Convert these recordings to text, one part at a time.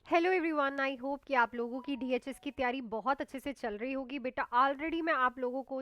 Hello everyone, I hope कि आप लोगों की डीएचएस की तैयारी बहुत अच्छे से चल रही होगी। बेटा ऑलरेडी मैं आप लोगों को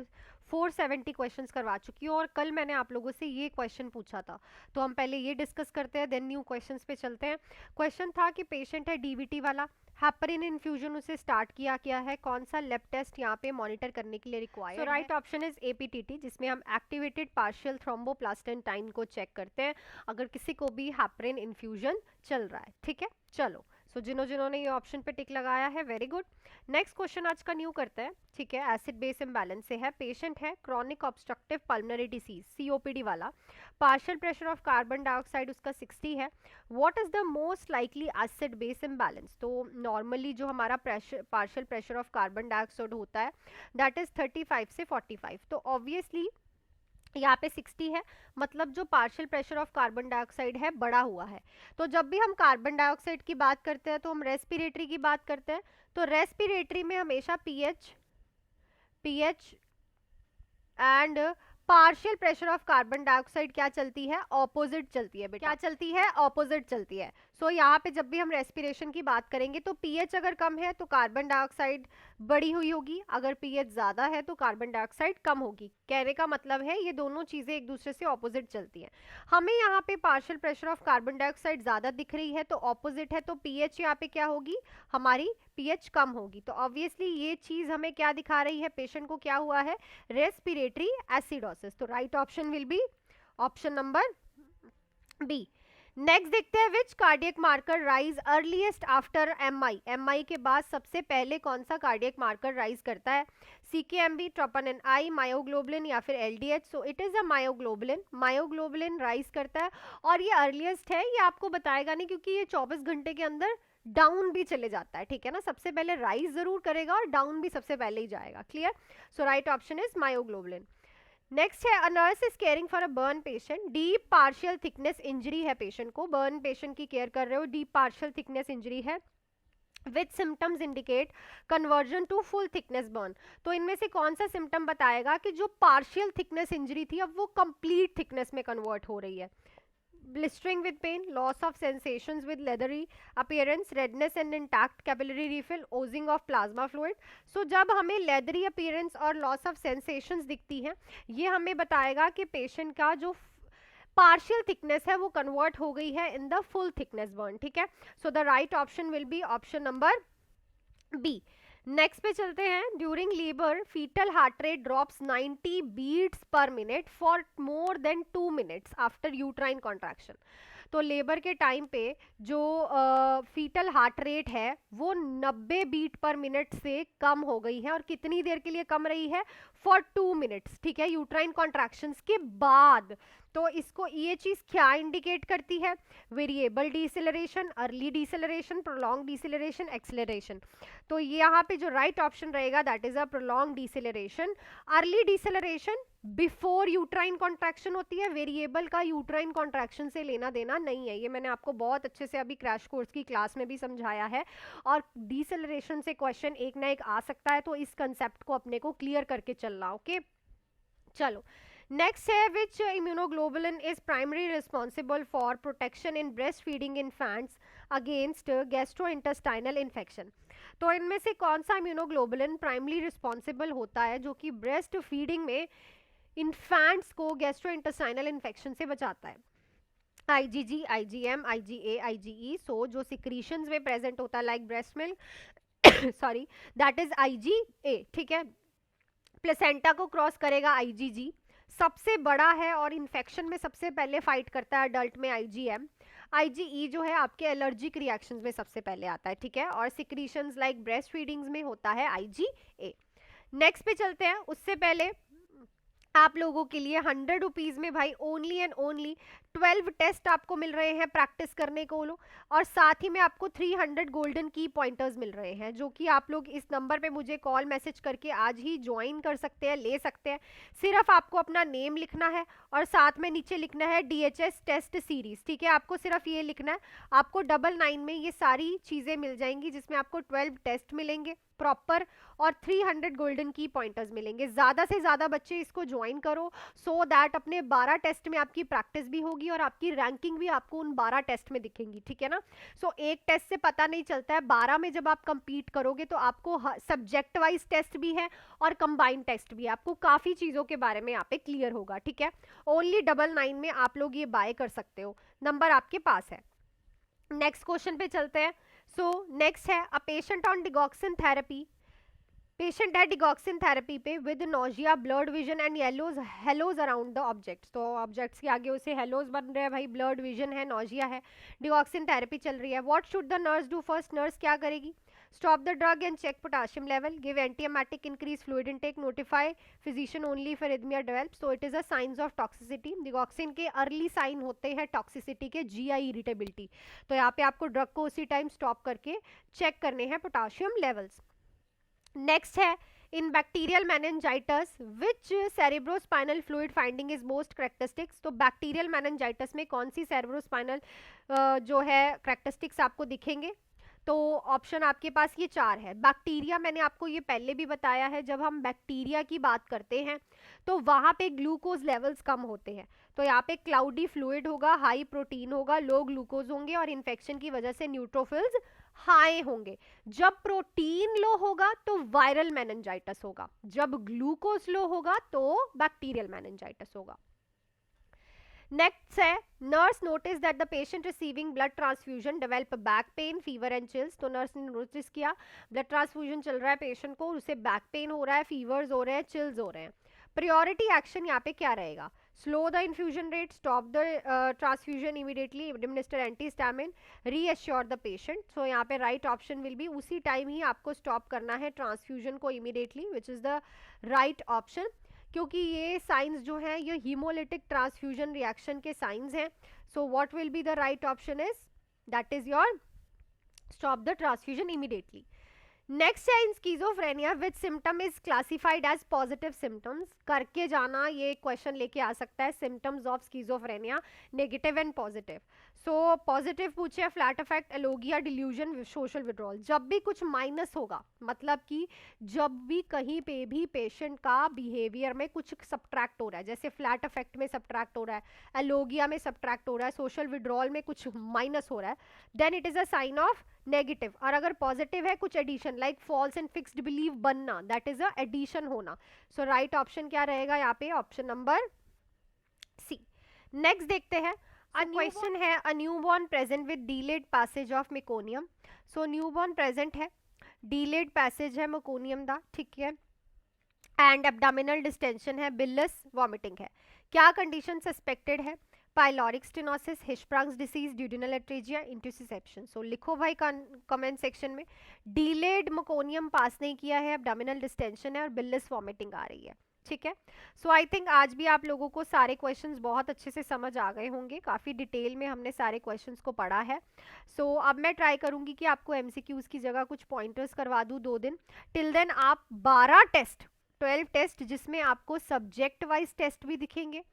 470 क्वेश्चंस करवा चुकी हूँ और कल मैंने आप लोगों से ये क्वेश्चन पूछा था, तो हम पहले ये डिस्कस करते हैं, देन न्यू क्वेश्चंस पे चलते हैं। क्वेश्चन था कि पेशेंट है डीवीटी वाला, हेपरिन इन्फ्यूजन उसे स्टार्ट किया गया है, कौन सा लैब टेस्ट यहाँ पे मॉनिटर करने के लिए रिक्वायर्ड है। सो राइट ऑप्शन इज एपीटीटी, जिसमें हम एक्टिवेटेड पार्शियल थ्रोम्बोप्लास्टिन को चेक करते हैं अगर किसी को भी हेपरिन इन्फ्यूजन चल रहा है। ठीक है, चलो। जिन्होंने ये ऑप्शन पे टिक लगाया है, वेरी गुड। नेक्स्ट क्वेश्चन आज का न्यू करते हैं। ठीक है, एसिड बेस इम्बैलेंस से है, पेशेंट है chronic obstructive pulmonary disease COPD वाला, partial pressure of carbon dioxide उसका 60 है। What is the most likely acid base imbalance? तो नॉर्मली जो हमारा partial pressure of carbon dioxide होता है दैट इज 35 से 45, तो ऑब्वियसली यहाँ पे 60 है, मतलब जो partial pressure of carbon dioxide है बढ़ा हुआ है। तो जब भी हम कार्बन डाइऑक्साइड की बात करते हैं तो हम रेस्पिरेटरी की बात करते हैं, तो रेस्पिरेटरी में हमेशा pH pH and partial pressure of carbon dioxide क्या चलती है? ऑपोजिट चलती है बेटा। क्या चलती है? ऑपोजिट चलती है। सो यहाँ पे जब भी हम रेस्पिरेशन की बात करेंगे तो पीएच अगर कम है तो कार्बन डाइऑक्साइड बढ़ी हुई होगी, अगर पीएच ज्यादा है तो कार्बन डाइऑक्साइड कम होगी। कहने का मतलब है ये दोनों चीजें एक दूसरे से ऑपोजिट चलती हैं। हमें यहाँ पे partial pressure of carbon dioxide ज्यादा दिख रही है तो ऑपोजिट है, तो पीएच यहाँ पे क्या होगी? हमारी पीएच कम होगी। तो ऑब्वियसली ये चीज हमें क्या दिखा रही है? पेशेंट को क्या हुआ है? Respiratory acidosis. तो right option will be option number B. Next देखते हैं, which cardiac marker rise earliest after MI? MI के बाद सबसे पहले कौन सा कार्डियक मार्कर राइज करता है? सीकेएमबी, ट्रोपोनिन आई, मायोग्लोबुलिन या फिर LDH? So it is a myoglobulin. Myoglobulin rise करता है और ये अर्लीएस्ट है, ये आपको बताएगा नहीं क्योंकि ये 24 घंटे के अंदर डाउन भी चले जाता है। ठीक है ना, सबसे पहले राइज जरूर करेगा और डाउन भी सबसे पहले ही जाएगा। Clear? So right option is myoglobulin. Next है, a nurse is caring for a burn patient, deep partial thickness injury है पेशेंट को, बर्न पेशेंट की केयर कर रहे हो, डीप पार्शियल थिकनेस इंजरी है, which symptoms indicate conversion to full thickness burn? तो इनमें से कौन सा सिम्टम बताएगा कि जो पार्शियल थिकनेस इंजरी थी अब वो कंप्लीट थिकनेस में कन्वर्ट हो रही है? blistering with pain, loss of sensations with leathery appearance, redness and intact capillary refill, oozing of plasma fluid. So जब हमें leathery appearance और loss of sensations दिखती हैं, ये हमें बताएगा कि पेशेंट का जो पार्शियल थिकनेस है वो कन्वर्ट हो गई है in the full thickness burn. ठीक है, so the right option will be option number B. Next पे चलते हैं, during labour foetal heart rate drops 90 beats per minute for more than 2 minutes after uterine contraction. तो labour के time पे जो fetal heart rate है वो 90 beat पर मिनट से कम हो गई है, और कितनी देर के लिए कम रही है? For 2 minutes. ठीक है, यूट्राइन कॉन्ट्रैक्शंस के बाद। तो इसको ये चीज क्या इंडिकेट करती है? Variable deceleration, early deceleration, prolong deceleration, acceleration. तो यहाँ पे जो राइट ऑप्शन रहेगा that is a prolong deceleration. Early deceleration before uterine contraction होती है, वेरिएबल का यूट्राइन कॉन्ट्रैक्शन से लेना देना नहीं है, ये मैंने आपको बहुत अच्छे से अभी क्रैश कोर्स की क्लास में भी समझाया है। और डिसेलरेशन से क्वेश्चन एक ना एक आ सकता है, तो इस कंसेप्ट को अपने को क्लियर करके चलना। ओके, चलो। नेक्स्ट है, which immunoglobulin is primary responsible for protection in breast feeding infants against gastrointestinal infection? तो इनमें से कौन सा इम्यूनोग्लोबुलिन प्राइमरी रिस्पॉन्सिबल होता है जो कि ब्रेस्ट फीडिंग में इन्फेंट्स को गैस्ट्रोइंटेस्टाइनल इन्फेक्शन से बचाता है? IgG, IgM, IgA, IgE. So जो सिक्रीशंस में प्रेजेंट होता है like breast milk sorry, that is IgA. ठीक है, प्लेसेंटा को क्रॉस करेगा आईजीजी, सबसे बड़ा है और इन्फेक्शन में सबसे पहले फाइट करता है अडल्ट में आईजीएम। आईजीई जो है आपके एलर्जिक रिएक्शंस में सबसे पहले आता है। ठीक है, और सिक्रीशंस लाइक ब्रेस्ट फीडिंग्स में होता है आईजीए। नेक्स्ट पे चलते हैं, उससे पहले आप लोगों के लिए 100 रुपीज में भाई ओनली एंड ओनली 12 टेस्ट आपको मिल रहे हैं प्रैक्टिस करने को लो, और साथ ही में आपको 300 गोल्डन की पॉइंटर्स मिल रहे हैं जो कि आप लोग इस नंबर पे मुझे कॉल मैसेज करके आज ही ज्वाइन कर सकते हैं, ले सकते हैं। सिर्फ आपको अपना नेम लिखना है और साथ में नीचे लिखना है डीएचएस टेस्ट सीरीज। ठीक है, आपको सिर्फ ये लिखना है। आपको 99 में ये सारी चीजें मिल जाएंगी जिसमें आपको 12 टेस्ट मिलेंगे प्रॉपर और 300 गोल्डन की पॉइंटर्स मिलेंगे। ज्यादा से ज्यादा बच्चे इसको ज्वाइन करो सो दैट अपने 12 टेस्ट में आपकी प्रैक्टिस भी होगी होगी और आपकी रैंकिंग भी आपको उन 12 टेस्ट में दिखेंगी, ठीक है ना। सो एक टेस्ट से पता नहीं चलता है, 12 में जब आप कंपीट करोगे तो आपको सब्जेक्ट वाइज टेस्ट भी है और कंबाइंड टेस्ट भी है, आपको काफ़ी चीज़ों के बारे में यहाँ पे क्लियर होगा, ठीक है। ओनली 99 में आप लोग ये बाय कर सकते हो, नंबर आपके पास है। नेक्स्ट क्वेश्चन पे चलते हैं। सो नेक्स्ट है, a patient on digoxin therapy, patient है डिगॉक्सिन थेरेपी पे with nausea, blurred vision and yellows halos around the objects. तो ऑब्जेक्ट्स के आगे उसे हेलोज बन रहे हैं भाई, ब्लड विजन है, नोजिया है, डिगॉक्सिन थेरेपी चल रही है। What should the nurse do first, nurse क्या करेगी? Stop the drug and check potassium level, give antiemetic, increase fluid intake, notify physician only if arrhythmia develops. So it is a science of toxicity. Digoxin के early sign होते हैं toxicity के, GI irritability. तो यहाँ पे आपको drug को उसी टाइम स्टॉप करके चेक करने हैं पोटाशियम लेवल्स। नेक्स्ट है, इन bacterial meningitis which cerebrospinal fluid finding is most characteristics. तो बैक्टीरियल मेनिंजाइटिस में कौन सी सेरेब्रोस्पाइनल जो है करेक्टरिस्टिक्स आपको दिखेंगे? तो ऑप्शन आपके पास ये 4 है। बैक्टीरिया, मैंने आपको ये पहले भी बताया है, जब हम बैक्टीरिया की बात करते हैं तो वहाँ पे ग्लूकोज लेवल्स कम होते हैं, तो यहाँ पे क्लाउडी फ्लूइड होगा, हाई प्रोटीन होगा, लो ग्लूकोज होंगे और इन्फेक्शन की वजह से न्यूट्रोफिल्स हाई होंगे। जब प्रोटीन लो होगा तो वायरल मेनिंजाइटिस होगा, जब ग्लूकोज लो होगा तो बैक्टीरियल मेनिंजाइटिस होगा। नेक्स्ट है, nurse notice that the patient receiving blood transfusion develop back pain, fever and chills. तो नर्स ने नोटिस किया ब्लड ट्रांसफ्यूजन चल रहा है पेशेंट को, उसे बैक पेन हो रहा है, फीवर्स हो रहे हैं, चिल्स हो रहे हैं। प्रायोरिटी एक्शन यहाँ पे क्या रहेगा? Slow the infusion rate, stop the transfusion immediately, administer antihistamine, reassure the patient. So यहाँ पे राइट ऑप्शन विल बी उसी टाइम ही आपको स्टॉप करना है ट्रांसफ्यूजन को immediately, which is the right option, क्योंकि ये साइंस जो है ये हीमोलिटिक ट्रांसफ्यूजन रिएक्शन के साइंस हैं। So what will be the right option is, that is your stop the transfusion immediately. Next है, in schizophrenia which symptom is classified as positive symptoms. करके जाना, ये क्वेश्चन लेके आ सकता है, symptoms of schizophrenia negative and positive. So positive पूछे flat affect, alogia, delusion, social withdrawal. जब भी कुछ माइनस होगा, मतलब कि जब भी कहीं पे भी पेशेंट का बिहेवियर में कुछ सब्ट्रैक्ट हो रहा है, जैसे फ्लैट अफेक्ट में सब्ट्रैक्ट हो रहा है, एलोगिया में सब्ट्रैक्ट हो रहा है, सोशल विड्रॉल में कुछ माइनस हो रहा है, then it is a sign of negative. और अगर पॉजिटिव है, कुछ addition like false and fixed belief बनना, दैट इज अ एडिशन होना। सो राइट ऑप्शन क्या रहेगा यहाँ पे? Option number C. नेक्स्ट देखते हैं, क्वेश्चन है, a newborn present with delayed passage of meconium. So newborn present है, डीलेड पैसेज है मेकोनियम दा, ठीक है, एंड एब्डामिनल डिस्टेंशन है, बिलस वॉमिटिंग है। क्या कंडीशन सस्पेक्टेड है? Pyloric stenosis, Hirschsprung's disease, duodenal atresia, intussusception. So लिखो भाई कमेंट सेक्शन में, डीलेड मेकोनियम पास नहीं किया है, एब्डामिनल डिस्टेंशन है और बिलस वॉमिटिंग आ रही है, ठीक है। सो आई थिंक आज भी आप लोगों को सारे क्वेश्चंस बहुत अच्छे से समझ आ गए होंगे, काफ़ी डिटेल में हमने सारे क्वेश्चंस को पढ़ा है। सो अब मैं ट्राई करूंगी कि आपको एमसीक्यूज की जगह कुछ पॉइंटर्स करवा दूं 2 दिन। टिल देन आप 12 टेस्ट, 12 टेस्ट जिसमें आपको सब्जेक्ट वाइज टेस्ट भी दिखेंगे,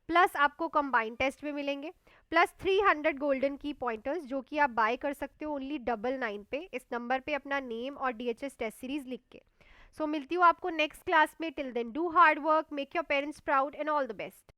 प्लस आपको कंबाइंड टेस्ट भी मिलेंगे, प्लस 300 गोल्डन की पॉइंटर्स जो कि आप बाय कर सकते हो ओनली 99 पे। इस नंबर पे अपना नेम और DHS टेस्ट सीरीज लिख के। सो मिलती हूँ आपको नेक्स्ट क्लास में। Till then do hard work, make your parents proud and all the best.